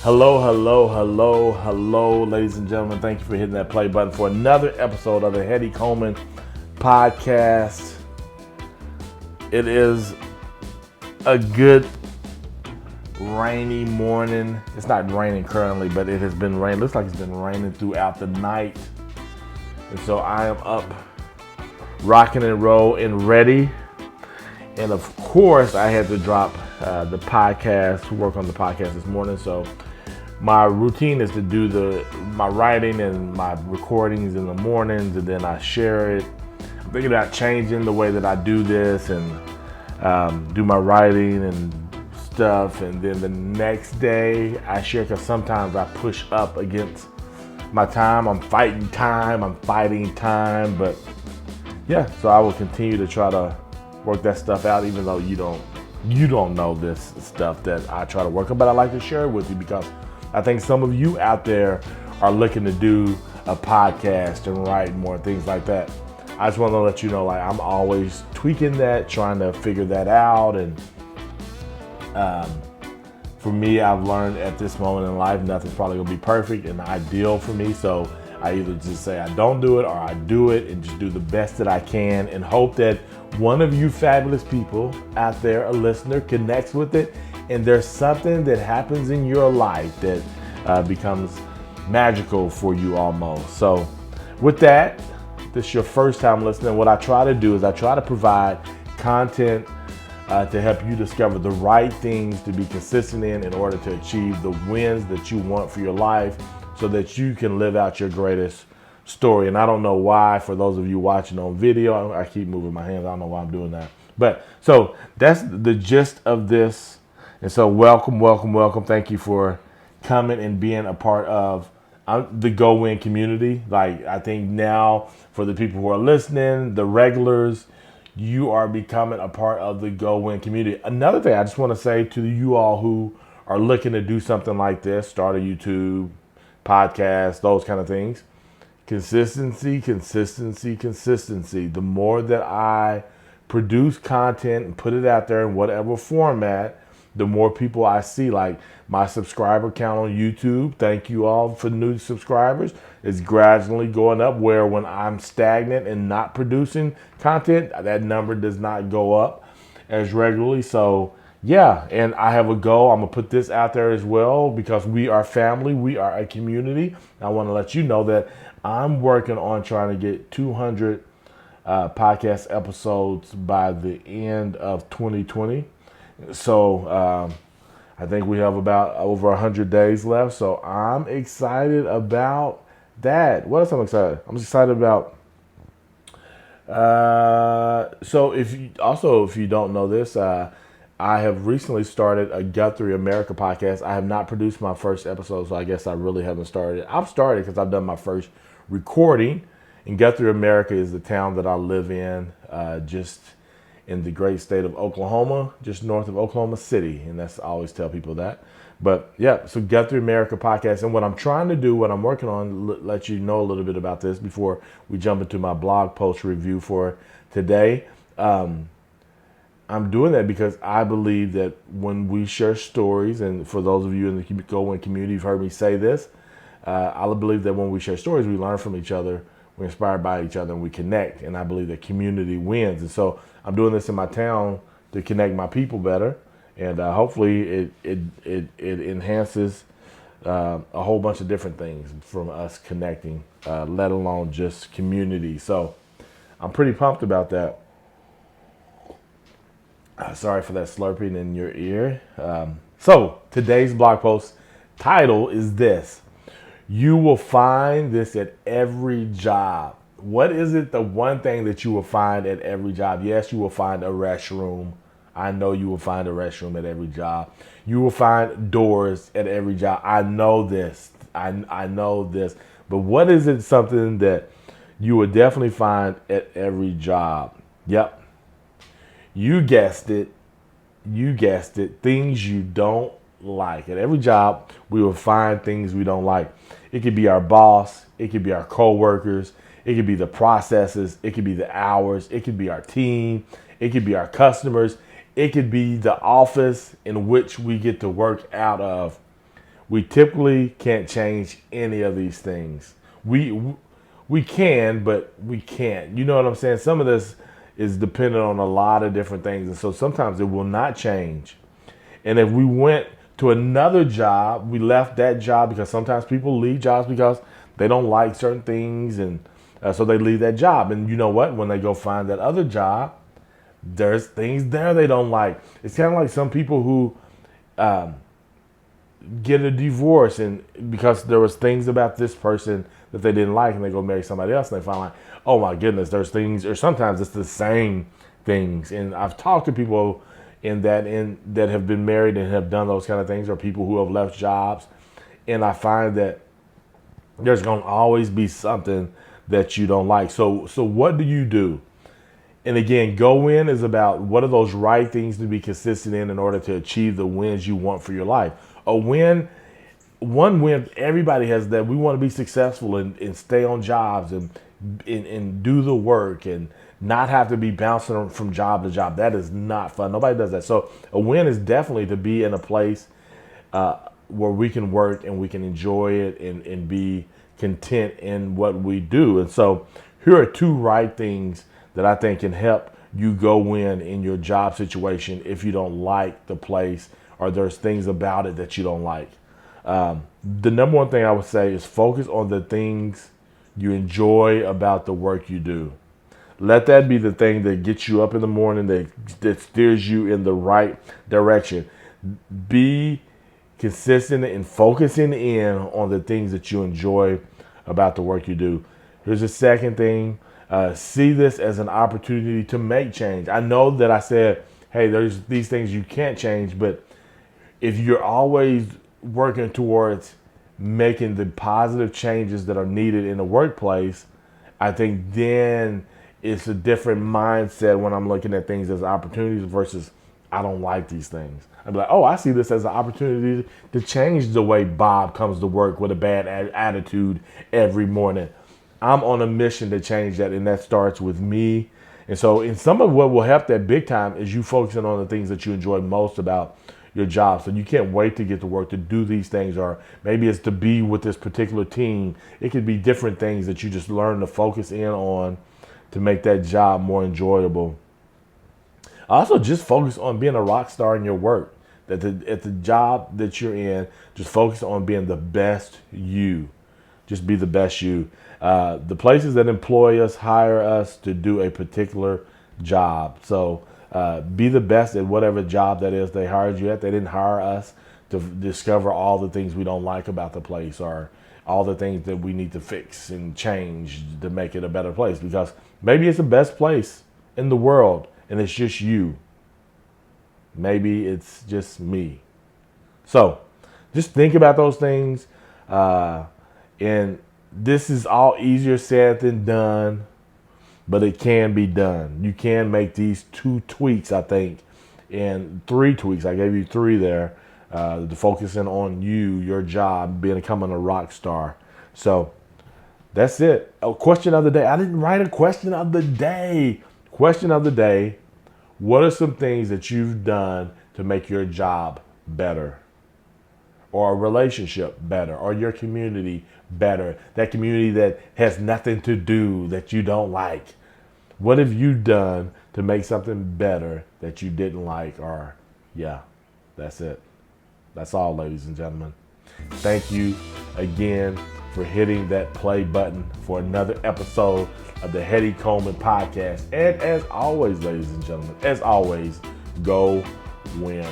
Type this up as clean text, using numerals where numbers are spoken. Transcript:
Hello, ladies and gentlemen. Thank you for hitting that play button for another episode of the Heady Coleman podcast. It is a good rainy morning. It's not raining currently, but it has been raining. Looks like it's been raining throughout the night. And so I am up, rocking and roll and ready. And of course, I had to drop the podcast, work on the podcast this morning. So my routine is to do my writing and my recordings in the mornings, and then I share it. I'm thinking about changing the way that I do this and do my writing and stuff. And then the next day I share, because sometimes I push up against my time. I'm fighting time. But yeah, so I will continue to try to work that stuff out, even though you don't know this stuff that I try to work on, but I like to share it with you because I think some of you out there are looking to do a podcast and write more, things like that. I just want to let you know, like, I'm always tweaking that, trying to figure that out. And for me, I've learned at this moment in life, nothing's probably gonna be perfect and ideal for me. So I either just say I don't do it or I do it and just do the best that I can and hope that one of you fabulous people out there, a listener, connects with it, and there's something that happens in your life that becomes magical for you almost. So with that, this is your first time listening. What I try to do is I try to provide content to help you discover the right things to be consistent in order to achieve the wins that you want for your life, so that you can live out your greatest story. And I don't know why, for those of you watching on video, I keep moving my hands. I don't know why I'm doing that. But so that's the gist of this. And so welcome. Thank you for coming and being a part of the Go Win community. Like, I think now for the people who are listening, the regulars, you are becoming a part of the Go Win community. Another thing I just want to say to you all who are looking to do something like this, start a YouTube, podcast, those kind of things. Consistency. The more that I produce content and put it out there in whatever format, the more people I see. Like, my subscriber count on YouTube, thank you all for new subscribers, is gradually going up, where when I'm stagnant and not producing content, that number does not go up as regularly. So yeah, and I have a goal. I'm going to put this out there as well, because we are family. We are a community. I want to let you know that I'm working on trying to get 200 podcast episodes by the end of 2020. So I think we have about over 100 days left. So I'm excited about that. What else I'm excited? I'm excited about. So if you don't know this, I have recently started a Guthrie America podcast. I have not produced my first episode, so I guess I really haven't started. I've started because I've done my first recording. And Guthrie America is the town that I live in, just in the great state of Oklahoma, just north of Oklahoma City. And I always tell people that. But yeah, so Guthrie America podcast. And what I'm trying to do, what I'm working on, let you know a little bit about this before we jump into my blog post review for today. I'm doing that because I believe that when we share stories, and for those of you in the Go Win community, you've heard me say this, I believe that when we share stories, we learn from each other, we're inspired by each other, and we connect. And I believe that community wins. And so I'm doing this in my town to connect my people better, and hopefully it enhances a whole bunch of different things from us connecting, let alone just community. So I'm pretty pumped about that. Sorry for that slurping in your ear. So today's blog post title is this: you will find this at every job. What is it, the one thing that you will find at every job? Yes, you will find a restroom. I know you will find a restroom at every job. You will find doors at every job. I know this. I know this. But what is it, something that you will definitely find at every job? Yep. You guessed it. Things you don't like. At every job, we will find things we don't like. It could be our boss. It could be our coworkers. It could be the processes. It could be the hours. It could be our team. It could be our customers. It could be the office in which we get to work out of. We typically can't change any of these things. We can, but we can't. You know what I'm saying? Some of this is dependent on a lot of different things, and so sometimes it will not change. And if we went to another job, we left that job because sometimes people leave jobs because they don't like certain things, and so they leave that job. And you know what? When they go find that other job, there's things there they don't like. It's kind of like some people who get a divorce, and because there was things about this person that they didn't like, and they go marry somebody else, and they find like, oh my goodness, there's things, or sometimes it's the same things. And I've talked to people that have been married and have done those kind of things, or people who have left jobs, and I find that there's going to always be something that you don't like. So what do you do? And again, go in is about what are those right things to be consistent in order to achieve the wins you want for your life. One win, everybody has that. We want to be successful and stay on jobs and do the work and not have to be bouncing from job to job. That is not fun. Nobody does that. So a win is definitely to be in a place where we can work and we can enjoy it and be content in what we do. And so here are two right things that I think can help you go win in your job situation if you don't like the place or there's things about it that you don't like. The number one thing I would say is focus on the things you enjoy about the work you do. Let that be the thing that gets you up in the morning, that steers you in the right direction. Be consistent in focusing in on the things that you enjoy about the work you do. Here's the second thing. See this as an opportunity to make change. I know that I said, hey, there's these things you can't change, but if you're always working towards making the positive changes that are needed in the workplace, I think then it's a different mindset when I'm looking at things as opportunities versus I don't like these things. I'd be like, oh, I see this as an opportunity to change the way Bob comes to work with a bad attitude every morning. I'm on a mission to change that, and that starts with me. And so in some of what will help that big time is you focusing on the things that you enjoy most about your job. So you can't wait to get to work to do these things, or maybe it's to be with this particular team. It could be different things that you just learn to focus in on to make that job more enjoyable. Also, just focus on being a rock star in your work. At the job that you're in, just focus on being the best you. Just be the best you. The places that employ us hire us to do a particular job. So be the best at whatever job that is they hired you at. They didn't hire us to discover all the things we don't like about the place or all the things that we need to fix and change to make it a better place, because maybe it's the best place in the world and it's just you. Maybe it's just me. So just think about those things. And this is all easier said than done, but it can be done. You can make these 2 tweaks, I think, and 3 tweaks. I gave you 3 there. The focusing on you, your job, becoming a rock star. So that's it. A question of the day. I didn't write a question of the day. Question of the day. What are some things that you've done to make your job better? Or a relationship better? Or your community better? That community that has nothing to do, that you don't like. What have you done to make something better that you didn't like? Or, yeah, that's it. That's all, ladies and gentlemen. Thank you again for hitting that play button for another episode of the Heady Coleman podcast. And as always, ladies and gentlemen, as always, go win.